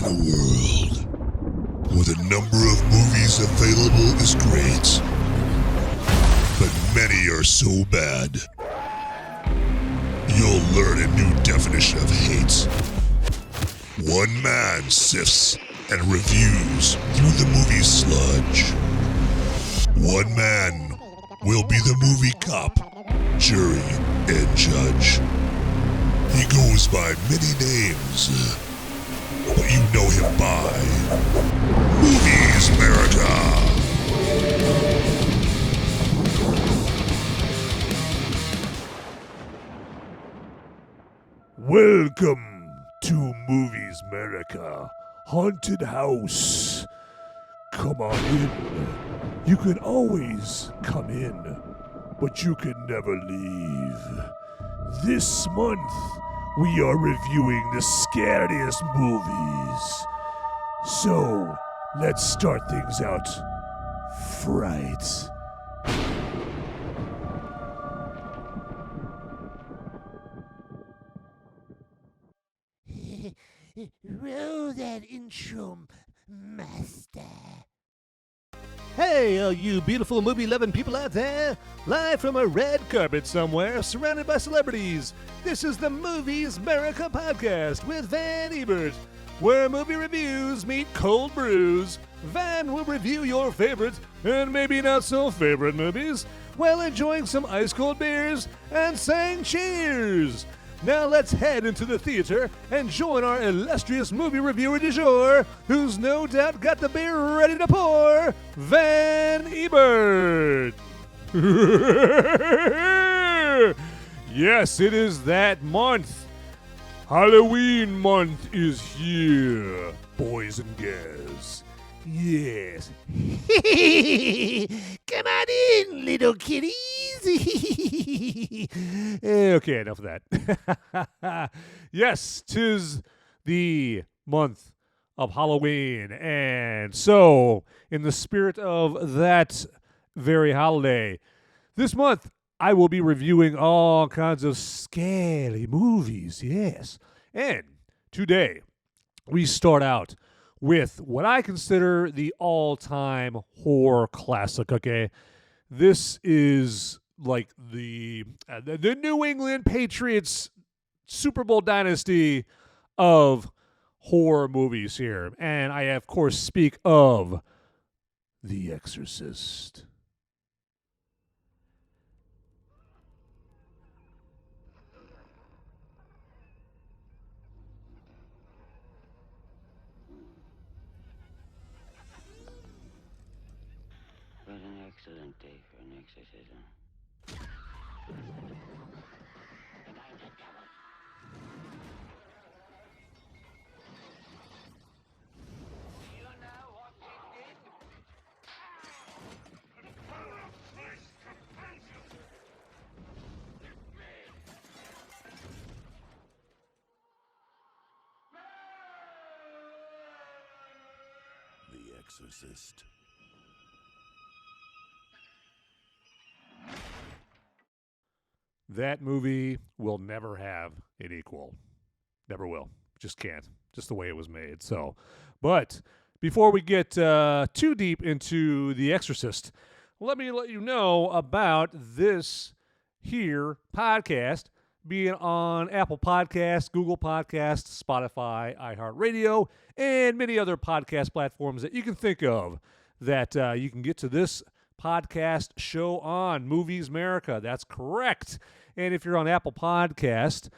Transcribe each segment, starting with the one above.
in a world where the number of movies available is great, but many are so bad, you'll learn a new definition of hate. One man sifts and reviews through the movie sludge. One man will be the movie cop, jury, and judge. He goes by many names, but you know him by Movies Merica. Welcome to Movies Merica, Haunted House. Come on in. You can always come in, but you can never leave. This month, we are reviewing the scariest movies. So, let's start things out. Fright. Roll that intro, master. Hey, all you beautiful movie-loving people out there, live from a red carpet somewhere, surrounded by celebrities. This is the Movies Merica podcast with Van Ebert, where movie reviews meet cold brews. Van will review your favorite and maybe not so favorite movies while enjoying some ice-cold beers and saying cheers. Now let's head into the theater and join our illustrious movie reviewer du jour, who's no doubt got the beer ready to pour, Van Ebert. Yes, it is that month. Halloween month is here, boys and girls. Yes. Come on in, little kitties. Okay, enough of that. Yes, 'tis the month of Halloween, and so, in the spirit of that very holiday, this month I will be reviewing all kinds of scary movies, yes. And today, we start out with what I consider the all-time horror classic, okay? This is like the New England Patriots Super Bowl dynasty of horror movies here. And I, of course, speak of The Exorcist. What an excellent day for an exorcism. The Exorcist. That movie will never have an equal. Never will. Just can't. Just the way it was made. So, but before we get too deep into The Exorcist, let me let you know about this here podcast being on Apple Podcasts, Google Podcasts, Spotify, iHeartRadio, and many other podcast platforms that you can think of that you can get to this podcast show on Movies Merica. That's correct. And if you're on Apple Podcast,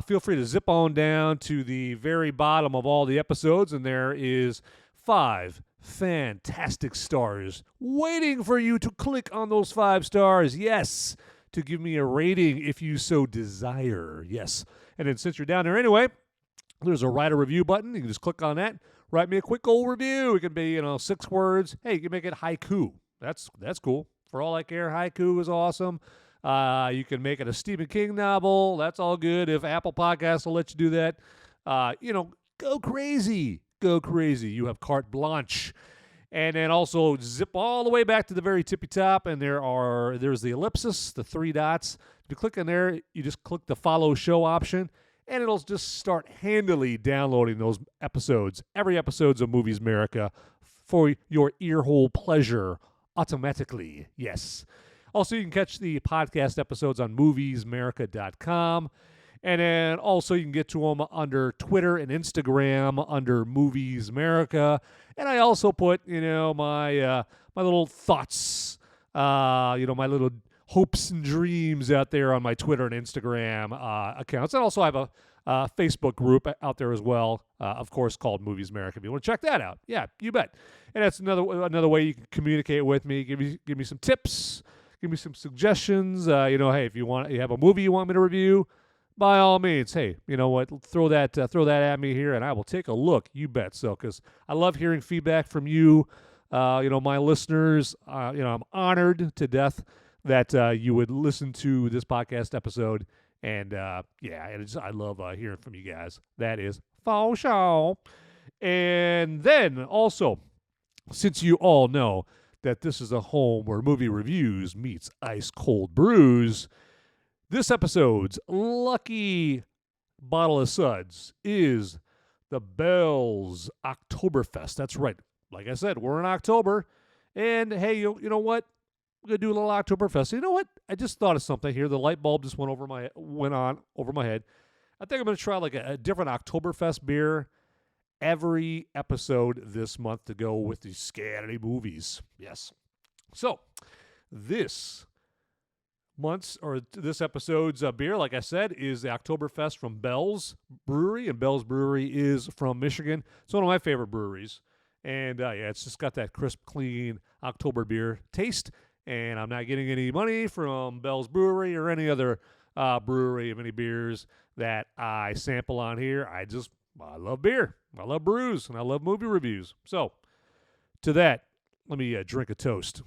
feel free to zip on down to the very bottom of all the episodes, and there is 5 fantastic stars waiting for you to click on those 5 stars. Yes, to give me a rating if you so desire. Yes. And then since you're down there anyway, there's a write a review button. You can just click on that. Write me a quick old review. It can be, 6 words. Hey, you can make it haiku. That's cool. For all I care, haiku is awesome. You can make it a Stephen King novel. That's all good. If Apple Podcasts will let you do that, go crazy. Go crazy. You have carte blanche. And then also zip all the way back to the very tippy top, and there's the ellipsis, the 3 dots. If you click on there, you just click the follow show option, and it'll just start handily downloading those episodes, every episodes of Movies Merica, for your earhole pleasure automatically. Yes. Also, you can catch the podcast episodes on moviesmerica.com. And then also you can get to them under Twitter and Instagram under Movies Merica. And I also put, my little thoughts, my little hopes and dreams out there on my Twitter and Instagram accounts. And also I have a Facebook group out there as well, of course, called Movies Merica. If you want to check that out, yeah, you bet. And that's another way you can communicate with me. Give me some tips, give me some suggestions. Hey, if you have a movie you want me to review, by all means, hey, you know what? Throw that at me here, and I will take a look. You bet. So, because I love hearing feedback from you, my listeners. I'm honored to death that you would listen to this podcast episode, and I love hearing from you guys. That is for sure. And then also, since you all know that this is a home where movie reviews meets ice cold brews, this episode's lucky bottle of suds is the Bell's Oktoberfest. That's right. Like I said, we're in October. And hey, you know what? We're going to do a little Oktoberfest. You know what? I just thought of something here. The light bulb just went on over my head. I think I'm going to try like a different Oktoberfest beer every episode this month to go with these scary movies. Yes. So, this episode's beer, like I said, is the Oktoberfest from Bell's Brewery, and Bell's Brewery is from Michigan. It's one of my favorite breweries, and it's just got that crisp, clean October beer taste, and I'm not getting any money from Bell's Brewery or any other brewery of any beers that I sample on here. I love beer, I love brews, and I love movie reviews. So, to that, let me drink a toast.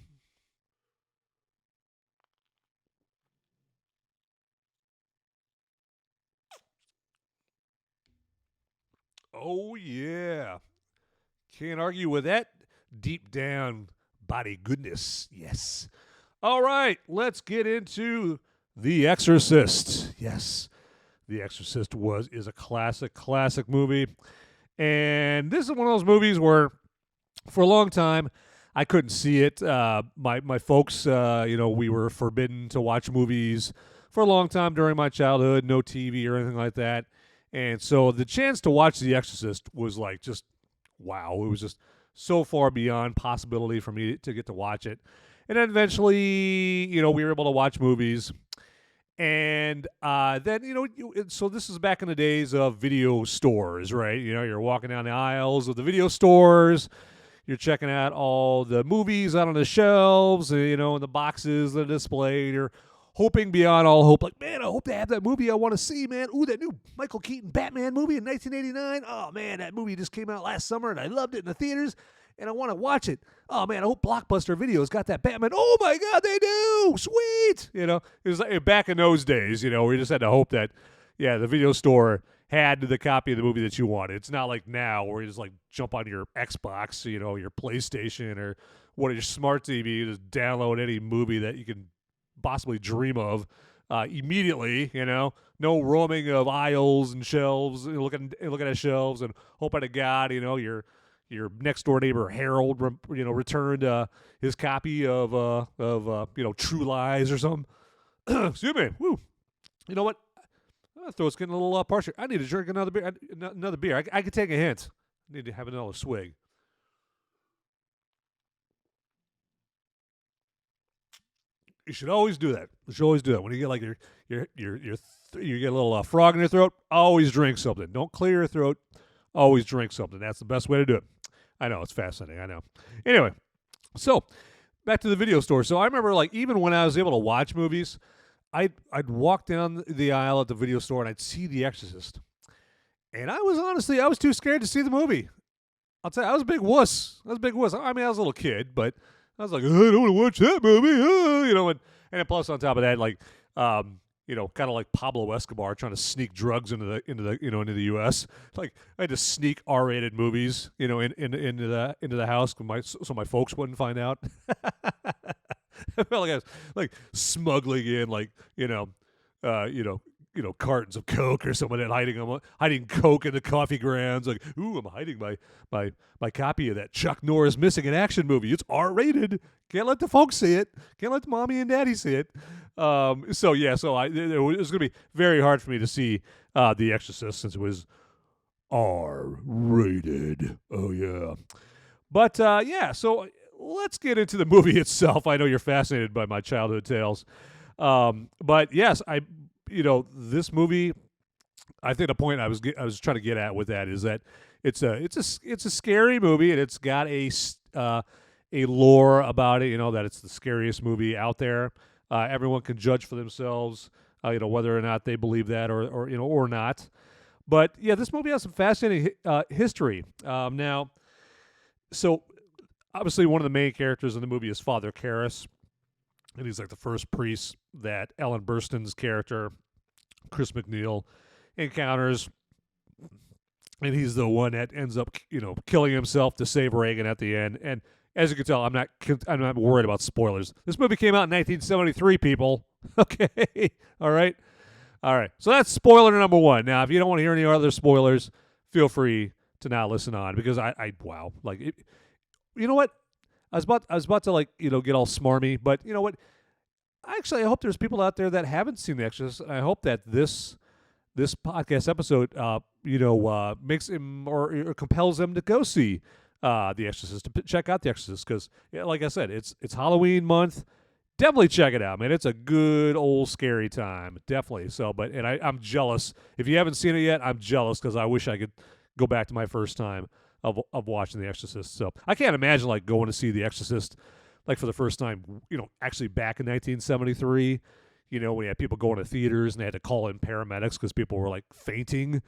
Oh, yeah. Can't argue with that deep down body goodness. Yes. All right, let's get into The Exorcist. Yes. The Exorcist is a classic movie. And this is one of those movies where, for a long time, I couldn't see it. My folks, we were forbidden to watch movies for a long time during my childhood, no TV or anything like that. And so the chance to watch The Exorcist was like just, wow. It was just so far beyond possibility for me to get to watch it. And then eventually, we were able to watch movies. And then, so this is back in the days of video stores, right? You're walking down the aisles of the video stores. You're checking out all the movies out on the shelves, in the boxes that are displayed. You're hoping beyond all hope, like, man, I hope they have that movie I want to see, man. Ooh, that new Michael Keaton Batman movie in 1989. Oh, man, that movie just came out last summer, and I loved it in the theaters, and I want to watch it. Oh, man, I hope Blockbuster Video's got that Batman. Oh, my God, they do. Sweet. It was like back in those days, we just had to hope that, the video store had the copy of the movie that you wanted. It's not like now where you just, like, jump on your Xbox, your PlayStation, or your smart TV, you just download any movie that you can possibly dream of immediately. No roaming of aisles and shelves, looking at shelves and hoping to God your next door neighbor Harold returned his copy of True Lies or something. Excuse me. Woo. You know what? My throat's getting a little parched. I need to drink another beer. I could take a hint. I need to have another swig. You should always do that. When you get like you get a little frog in your throat, always drink something. Don't clear your throat. Always drink something. That's the best way to do it. I know, it's fascinating. I know. Anyway, so back to the video store. So I remember, like, even when I was able to watch movies, I'd walk down the aisle at the video store and I'd see The Exorcist. And I was too scared to see the movie. I'll tell you, I was a big wuss. I mean, I was a little kid, but I was like, I don't want to watch that movie, and plus on top of that, like, kind of like Pablo Escobar trying to sneak drugs into the U.S. Like, I had to sneak R-rated movies, into the house so my folks wouldn't find out. I felt like I was like smuggling in, like, cartons of Coke or something and hiding Coke in the coffee grounds. Like, ooh, I'm hiding my copy of that Chuck Norris Missing in Action movie. It's R-rated. Can't let the folks see it. Can't let the mommy and daddy see it. So it was going to be very hard for me to see The Exorcist since it was R-rated. Oh, yeah. But, so let's get into the movie itself. I know you're fascinated by my childhood tales. But, yes, this movie, I think the point I was trying to get at with that is that it's a scary movie, and it's got a lore about it, that it's the scariest movie out there. Everyone can judge for themselves, whether or not they believe that or not. But yeah, this movie has some fascinating history. Now, so obviously one of the main characters in the movie is Father Karras, and he's like the first priest that Ellen Burstyn's character, Chris McNeil, encounters. And he's the one that ends up, killing himself to save Reagan at the end. And as you can tell, I'm not worried about spoilers. This movie came out in 1973, people. Okay, all right. So that's spoiler number one. Now, if you don't want to hear any other spoilers, feel free to not listen on, because wow, like, you know what? I was about to get all smarmy, but you know what? Actually, I hope there's people out there that haven't seen The Exorcist. I hope that this podcast episode, makes him or compels them to go see The Exorcist, to check out The Exorcist, because, like I said, it's Halloween month. Definitely check it out, man. It's a good old scary time, definitely. So, I'm jealous. If you haven't seen it yet, I'm jealous, because I wish I could go back to my first time of watching The Exorcist. So I can't imagine going to see The Exorcist for the first time, actually back in 1973. When you had people going to theaters and they had to call in paramedics because people were fainting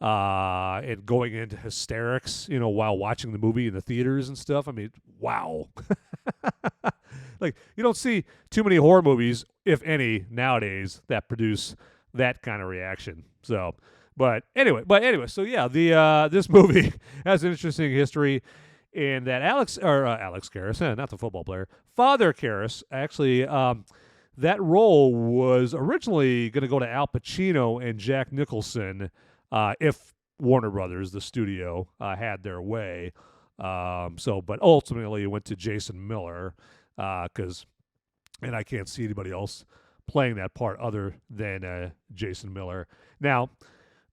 and going into hysterics, while watching the movie in the theaters and stuff. I mean, wow. You don't see too many horror movies, if any, nowadays that produce that kind of reaction. So, but anyway, so yeah, this movie has an interesting history in that Alex Karras, not the football player, Father Karras, actually, that role was originally going to go to Al Pacino and Jack Nicholson if Warner Brothers, the studio, had their way. But ultimately it went to Jason Miller, and I can't see anybody else playing that part other than Jason Miller. Now,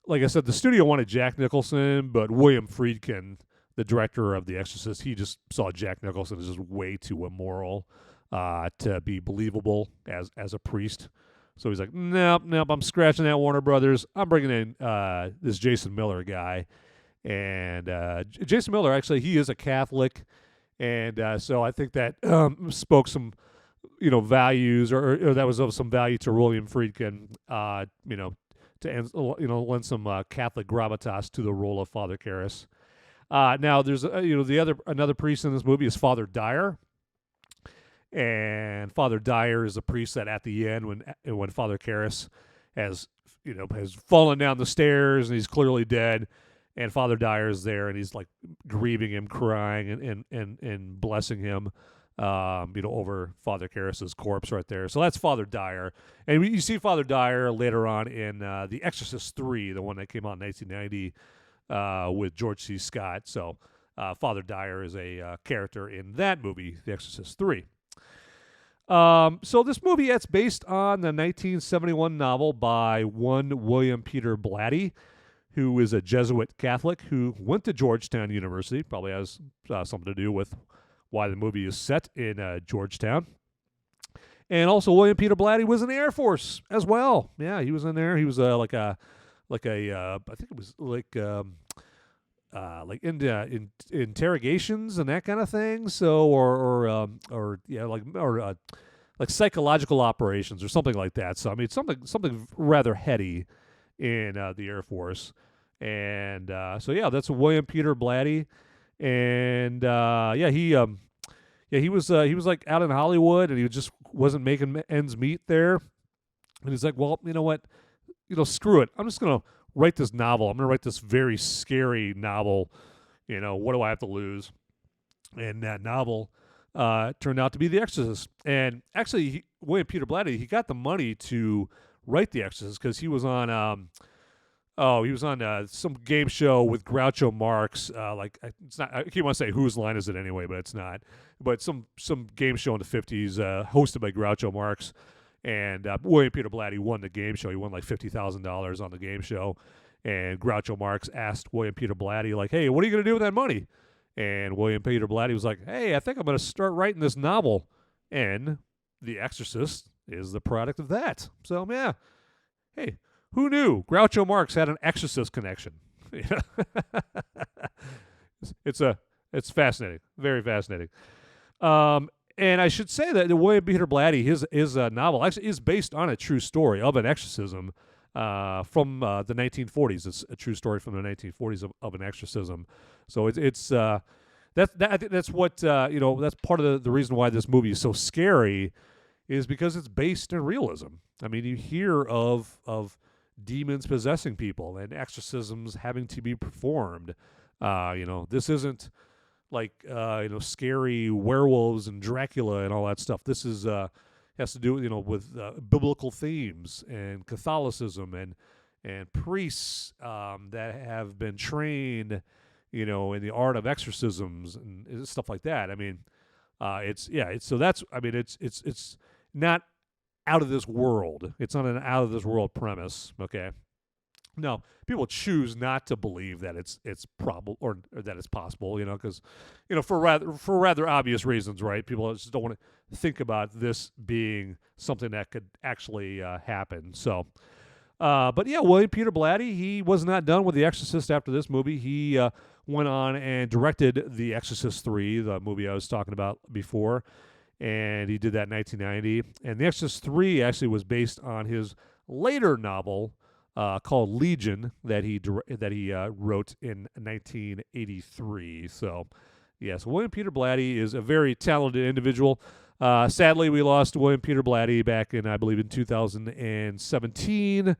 like I said, the studio wanted Jack Nicholson, but William Friedkin, the director of The Exorcist, he just saw Jack Nicholson as just way too immoral to be believable as a priest. So he's like, nope, I'm scratching that, Warner Brothers. I'm bringing in this Jason Miller guy. And Jason Miller, actually, he is a Catholic. And so I think that spoke some, values, or that was of some value to William Friedkin, to lend some Catholic gravitas to the role of Father Karras. Now, there's another priest in this movie is Father Dyer. And Father Dyer is a priest that at the end, when Father Karras has fallen down the stairs and he's clearly dead, and Father Dyer is there and he's grieving him, crying and blessing him, over Father Karras's corpse right there. So that's Father Dyer, and you see Father Dyer later on in The Exorcist 3, the one that came out in 1990 with George C. Scott. So Father Dyer is a character in that movie, The Exorcist 3. So this movie, it's based on the 1971 novel by one William Peter Blatty, who is a Jesuit Catholic who went to Georgetown University. Probably has something to do with why the movie is set in Georgetown. And also, William Peter Blatty was in the Air Force as well. Yeah, he was in there. He was I think it was interrogations and that kind of thing. So, like psychological operations or something like that. So, I mean, something rather heady in the Air Force. And that's William Peter Blatty. And he was out in Hollywood, and he just wasn't making ends meet there. And he's like, well, you know what? Screw it. I'm just gonna write this novel. I'm gonna write this very scary novel. What do I have to lose? And that novel turned out to be The Exorcist. And actually, William Peter Blatty, he got the money to write The Exorcist because he was on some game show with Groucho Marx. It's not. I keep want to say whose line is it anyway, but it's not. But some game show in the 50s, hosted by Groucho Marx, and William Peter Blatty won the game show. He won like $50,000 on the game show, and Groucho Marx asked William Peter Blatty, like, "Hey, what are you going to do with that money?" And William Peter Blatty was like, "Hey, I think I'm going to start writing this novel," and The Exorcist is the product of that. So yeah, hey. Who knew Groucho Marx had an Exorcist connection? It's fascinating, very fascinating. And I should say that the William Peter Blatty, his novel actually is based on a true story of an exorcism from the 1940s. It's a true story from the 1940s of an exorcism. So I think that's what that's part of the reason why this movie is so scary, is because it's based in realism. I mean, you hear of demons possessing people and exorcisms having to be performed. This isn't like scary werewolves and Dracula and all that stuff. This is has to do with biblical themes and Catholicism and priests that have been trained in the art of exorcisms and stuff like that. I mean, it's not out of this world. It's on an out of this world premise. Okay. No, people choose not to believe that it's probable or that it's possible. Because for rather obvious reasons, right? People just don't want to think about this being something that could actually happen. So, but yeah, William Peter Blatty, he was not done with The Exorcist after this movie. He went on and directed The Exorcist 3, the movie I was talking about before. And he did that in 1990. And The Exorcist 3 actually was based on his later novel called Legion that he wrote in 1983. So, yes, William Peter Blatty is a very talented individual. Sadly, we lost William Peter Blatty back in, I believe, in 2017.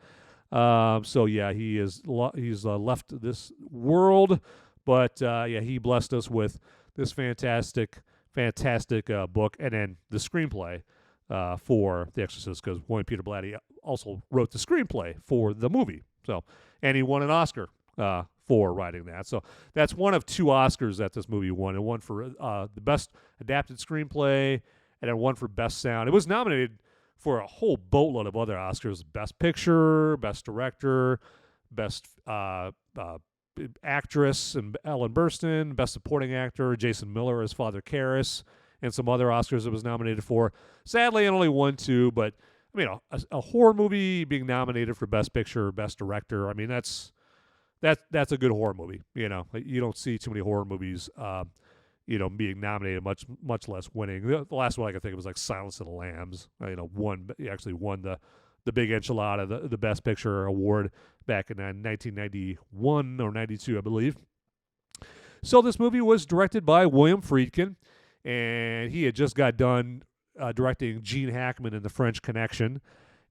So, yeah, he's left this world. But, he blessed us with this fantastic book, and then the screenplay for The Exorcist, because William Peter Blatty also wrote the screenplay for the movie. So, and he won an Oscar for writing that. So that's one of 2 Oscars that this movie won, and one for the best adapted screenplay, and then one for best sound. It was nominated for a whole boatload of other Oscars: Best Picture, Best Director, Best Actress and Ellen Burstyn, Best Supporting Actor Jason Miller as Father Karras, and some other Oscars it was nominated for. Sadly, it only won 2, but I mean, a horror movie being nominated for Best Picture or Best Director, I mean, that's a good horror movie. You don't see too many horror movies, being nominated, much less winning. The last one I can think of was like Silence of the Lambs. Actually won the big enchilada, the Best Picture award back in 1991 or 92, I believe. So this movie was directed by William Friedkin, and he had just got done directing Gene Hackman in The French Connection.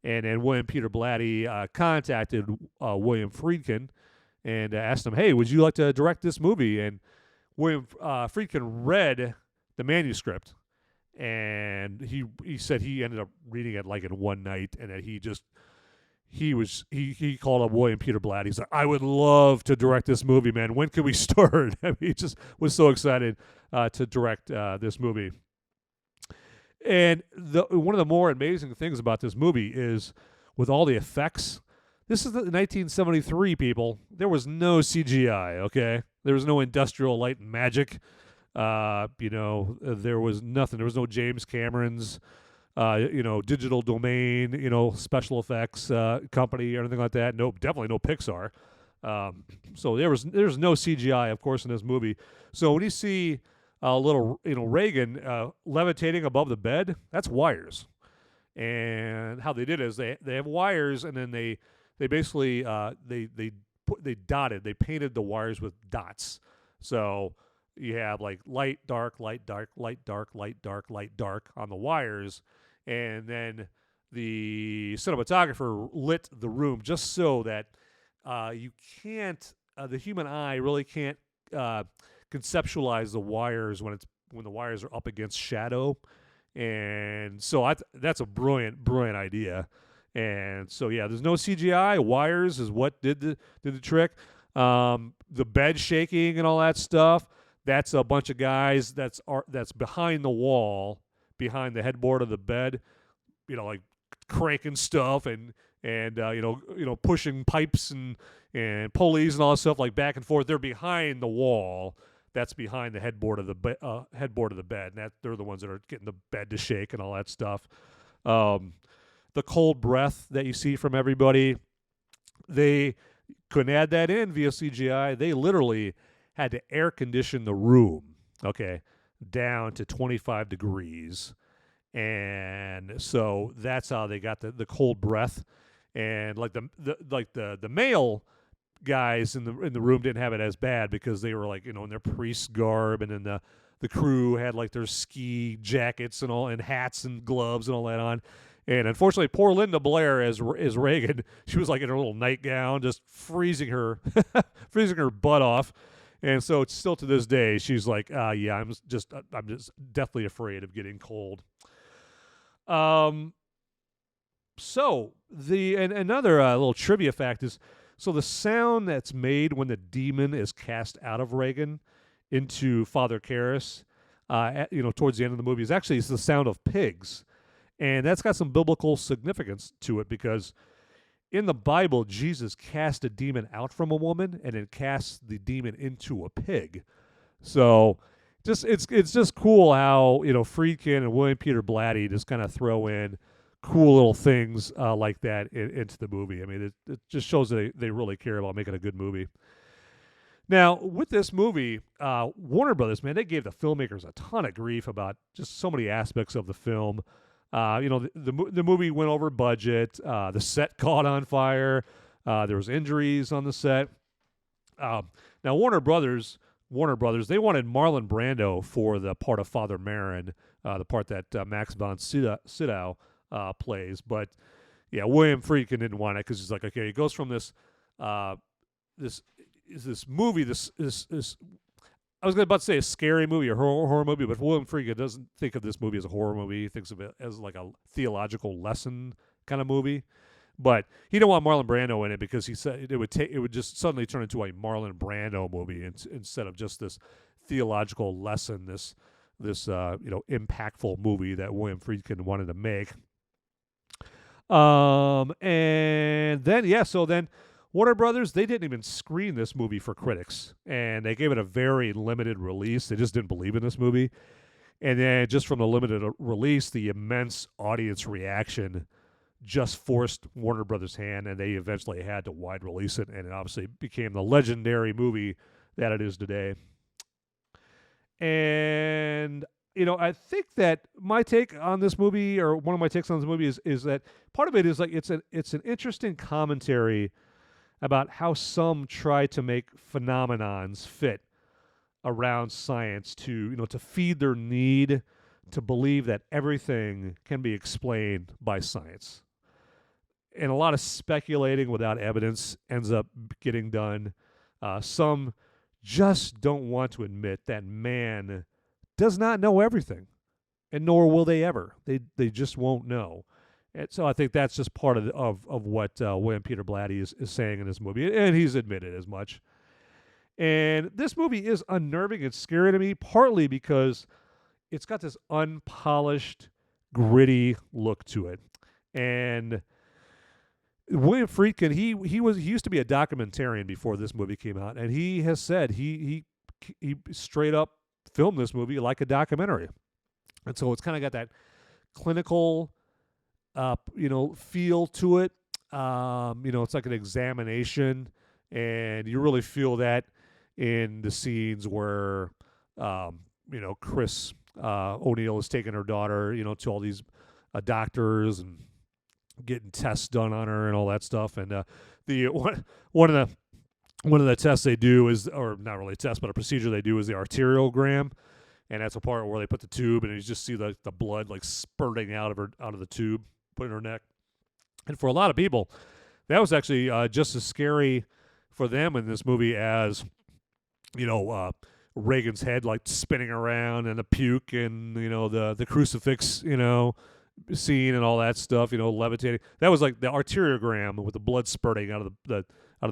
And then William Peter Blatty contacted William Friedkin and asked him, "Hey, would you like to direct this movie?" And William Friedkin read the manuscript, and he said he ended up reading it like in one night, and that he called up William Peter Blatty. He's like, "I would love to direct this movie, man. When can we start?" I mean, he just was so excited to direct this movie. And one of the more amazing things about this movie is with all the effects. This is the 1973, people. There was no CGI, okay? There was no industrial light and magic. There was nothing. There was no James Cameron's, Digital Domain, special effects company or anything like that. Nope, definitely no Pixar. So there's no CGI, of course, in this movie. So when you see little, Reagan levitating above the bed, that's wires. And how they did it is they have wires, and then they basically they painted the wires with dots. So you have like light, dark, light, dark, light, dark, light, dark, light, dark on the wires, and then the cinematographer lit the room just so that you can't, the human eye really can't conceptualize the wires when the wires are up against shadow. And so that's a brilliant idea. And so yeah, there's no CGI. Wires is what did the trick. The bed shaking and all that stuff. That's a bunch of guys that's behind the wall, behind the headboard of the bed, like cranking stuff and pushing pipes and pulleys and all that stuff like back and forth. They're behind the wall. That's behind the headboard of the bed, and they're the ones that are getting the bed to shake and all that stuff. The cold breath that you see from everybody, they couldn't add that in via CGI. They literally had to air condition the room, down to 25 degrees. And so that's how they got the cold breath. And like the male guys in the room didn't have it as bad because they were like, in their priest garb, and then the crew had like their ski jackets and all, and hats and gloves and all that on. And unfortunately, poor Linda Blair as Reagan, she was like in her little nightgown, just freezing her butt off. And so it's still to this day, she's like, yeah, I'm just deathly afraid of getting cold. So another little trivia fact is, so the sound that's made when the demon is cast out of Reagan into Father Karras, towards the end of the movie, is actually the sound of pigs. And that's got some biblical significance to it, because in the Bible, Jesus cast a demon out from a woman and then cast the demon into a pig. So it's just cool how, Friedkin and William Peter Blatty just kind of throw in cool little things like that into the movie. I mean, it just shows that they really care about making a good movie. Now, with this movie, Warner Brothers, man, they gave the filmmakers a ton of grief about just so many aspects of the film. The movie went over budget. The set caught on fire. There was injuries on the set. Now, Warner Brothers, they wanted Marlon Brando for the part of Father Marin, the part that Max von Sydow plays. But yeah, William Friedkin didn't want it because he's like, okay, it goes from this movie, this I was about to say a scary movie or horror movie, but William Friedkin doesn't think of this movie as a horror movie. He thinks of it as like a theological lesson kind of movie. But he didn't want Marlon Brando in it because he said it would just suddenly turn into a Marlon Brando movie instead of just this theological lesson, this impactful movie that William Friedkin wanted to make. And then so Warner Brothers, they didn't even screen this movie for critics, and they gave it a very limited release. They just didn't believe in this movie. And then just from the limited release, the immense audience reaction just forced Warner Brothers' hand, and they eventually had to wide release it, and it obviously became the legendary movie that it is today. And, I think that my take on this movie, or one of my takes on this movie, is that part of it is like it's an interesting commentary about how some try to make phenomenons fit around science to feed their need to believe that everything can be explained by science. And a lot of speculating without evidence ends up getting done. Some just don't want to admit that man does not know everything, and nor will they ever. They just won't know. And so I think that's just part of what William Peter Blatty is saying in this movie, and he's admitted as much. And this movie is unnerving and scary to me, partly because it's got this unpolished, gritty look to it. And William Friedkin, he used to be a documentarian before this movie came out, and he has said he straight up filmed this movie like a documentary. And so it's kind of got that clinical feel to it. It's like an examination, and you really feel that in the scenes where, Chris O'Neill is taking her daughter, to all these doctors and getting tests done on her and all that stuff. And one of the tests they do is, or not really a test, but a procedure they do is the arteriogram. And that's a part where they put the tube, and you just see the blood like spurting out of the tube, put in her neck. And for a lot of people, that was actually just as scary for them in this movie as, Reagan's head like spinning around and the puke and, the crucifix, scene and all that stuff, levitating. That was like the arteriogram with the blood spurting out of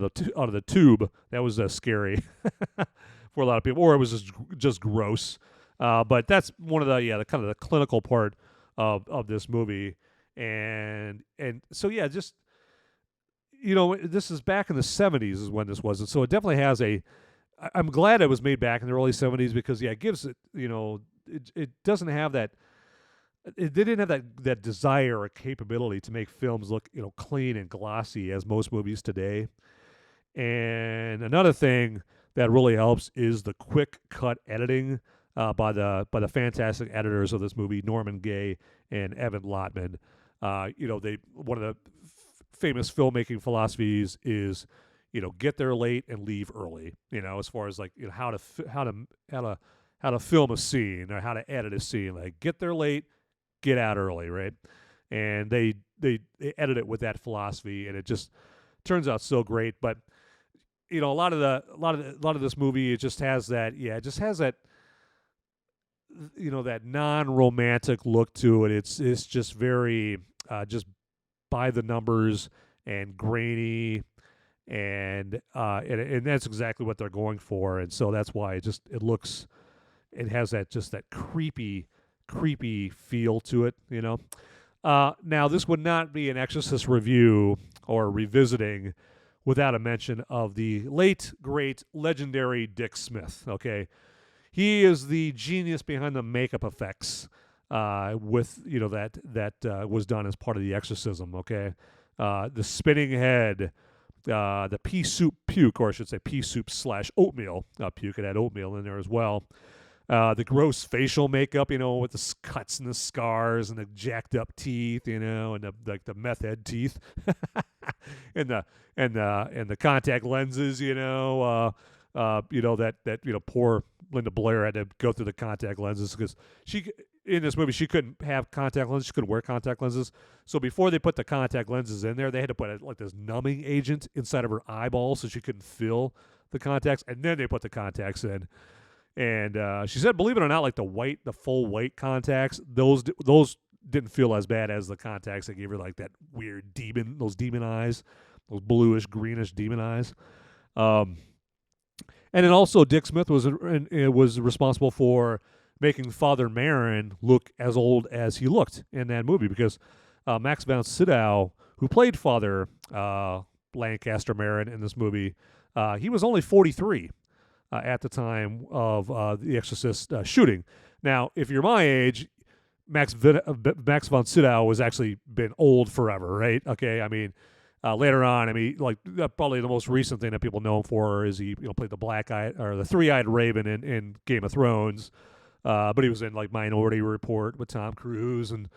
the tube. That was scary for a lot of people, or it was just gross. But that's one of the kind of the clinical part of this movie, and so just this is back in the 70s is when this was, and so it definitely has I'm glad it was made back in the early 70s because it gives it it doesn't have that. They didn't have that desire or capability to make films look clean and glossy as most movies today. And another thing that really helps is the quick cut editing by the fantastic editors of this movie, Norman Gay and Evan Lotman. One of the famous filmmaking philosophies is get there late and leave early. As far as like how to film a scene or how to edit a scene, like get there late, get out early, right? And they edit it with that philosophy, and it just turns out so great. But a lot of this movie, it just has that, that non-romantic look to it. It's just very just by the numbers and grainy, and that's exactly what they're going for, and so that's why it has that creepy feel to it, Now, this would not be an Exorcist review or revisiting without a mention of the late, great, legendary Dick Smith, okay? He is the genius behind the makeup effects with, that was done as part of the exorcism, okay? The spinning head, the pea soup puke, or I should say pea soup / oatmeal puke. It had oatmeal in there as well. The gross facial makeup, with the cuts and the scars and the jacked up teeth, and the meth head teeth, and the contact lenses, that poor Linda Blair had to go through the contact lenses because in this movie she couldn't have contact lenses, she couldn't wear contact lenses. So before they put the contact lenses in there, they had to put this numbing agent inside of her eyeball so she couldn't feel the contacts, and then they put the contacts in. And she said, believe it or not, like the full white contacts, those didn't feel as bad as the contacts that gave her like that weird those demon eyes, those bluish, greenish demon eyes. And then also Dick Smith was responsible for making Father Merrin look as old as he looked in that movie because Max von Sydow, who played Father Lancaster Merrin in this movie, he was only 43. At the time of the Exorcist shooting. Now, if you're my age, Max von Sydow has actually been old forever, right? Okay, I mean, later on, probably the most recent thing that people know him for is he played the three-eyed Raven in Game of Thrones, but he was in like Minority Report with Tom Cruise and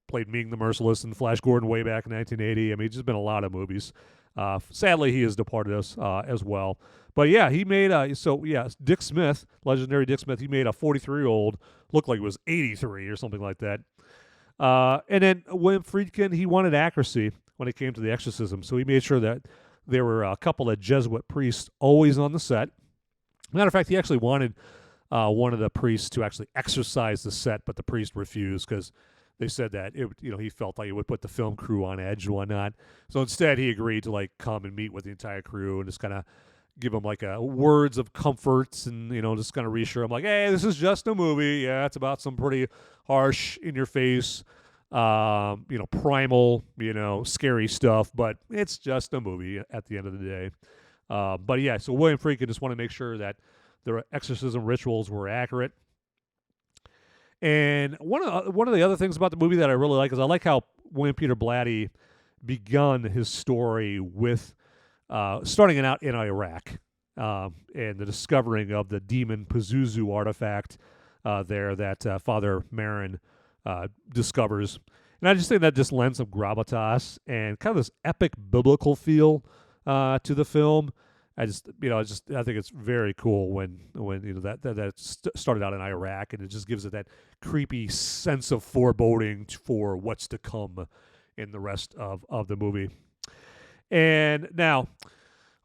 played Ming the Merciless and Flash Gordon way back in 1980. I mean, just been a lot of movies. Sadly, he has departed us as well. But yeah, he made Dick Smith, legendary Dick Smith, he made a 43-year-old look like he was 83 or something like that. And then William Friedkin, he wanted accuracy when it came to the exorcism, so he made sure that there were a couple of Jesuit priests always on the set. Matter of fact, he actually wanted one of the priests to actually exorcise the set, but the priest refused because they said that he felt like it would put the film crew on edge and whatnot. So instead, he agreed to come and meet with the entire crew and just kind of give them words of comfort and just kind of reassure them hey, this is just a movie. Yeah, it's about some pretty harsh, in your face, primal, scary stuff, but it's just a movie at the end of the day. But yeah, so William Friedkin just wanted to make sure that the exorcism rituals were accurate. And one of the other things about the movie that I really like is I like how William Peter Blatty begun his story with starting it out in Iraq and the discovering of the demon Pazuzu artifact there that Father Merrin discovers. And I just think that just lends some gravitas and kind of this epic biblical feel to the film. I think it's very cool when that started out in Iraq, and it just gives it that creepy sense of foreboding for what's to come in the rest of the movie. And now,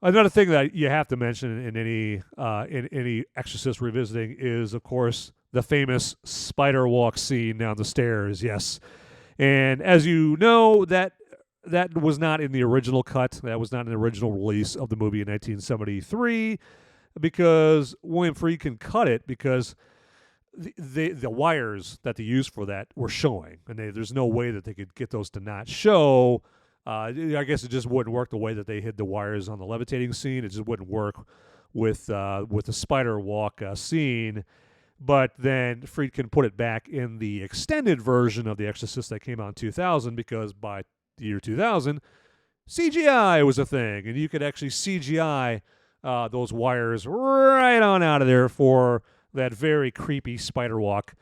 another thing that you have to mention in any Exorcist revisiting is, of course, the famous spider walk scene down the stairs, yes. And as you know, that was not in the original cut. That was not in the original release of the movie in 1973 because William Friedkin cut it because the wires that they used for that were showing, and there's no way that they could get those to not show. I guess it just wouldn't work the way that they hid the wires on the levitating scene. It just wouldn't work with the spider walk scene. But then Friedkin put it back in the extended version of The Exorcist that came out in 2000 because by the year 2000, CGI was a thing, and you could actually CGI those wires right on out of there for that very creepy spider walk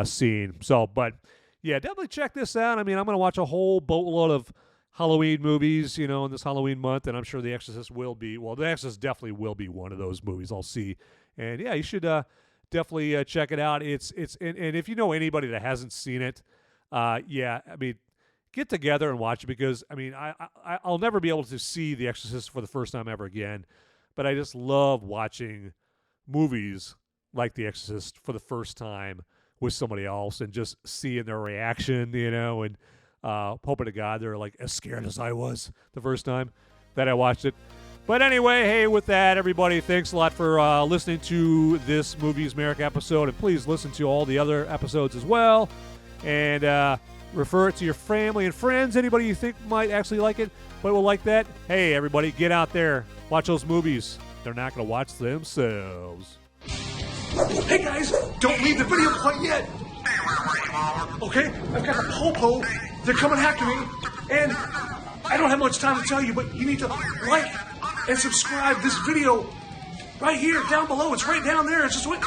scene. So, but yeah, definitely check this out. I mean, I'm going to watch a whole boatload of Halloween movies, in this Halloween month, and I'm sure The Exorcist will be. Well, The Exorcist definitely will be one of those movies I'll see. And yeah, you should definitely check it out. And if you know anybody that hasn't seen it, yeah, I mean, get together and watch it because I mean, I'll never be able to see The Exorcist for the first time ever again, but I just love watching movies like The Exorcist for the first time with somebody else and just seeing their reaction, and hoping to God they're like as scared as I was the first time that I watched it. But anyway, hey, with that, everybody, thanks a lot for listening to this Movies Merica episode, and please listen to all the other episodes as well, and refer it to your family and friends, anybody you think might actually like it, but will like that. Hey, everybody, get out there, watch those movies. They're not going to watch themselves. Hey guys, don't leave the video quite yet. Okay, I've got the po-po. They're coming after me, and I don't have much time to tell you, but you need to like and subscribe this video right here, down below. It's right down there. It's just waiting.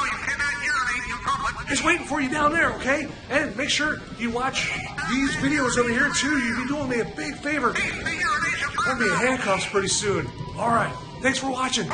It's waiting for you down there, okay? And make sure you watch these videos over here too. You'll be doing me a big favor. I'm gonna be in handcuffs pretty soon. All right, thanks for watching.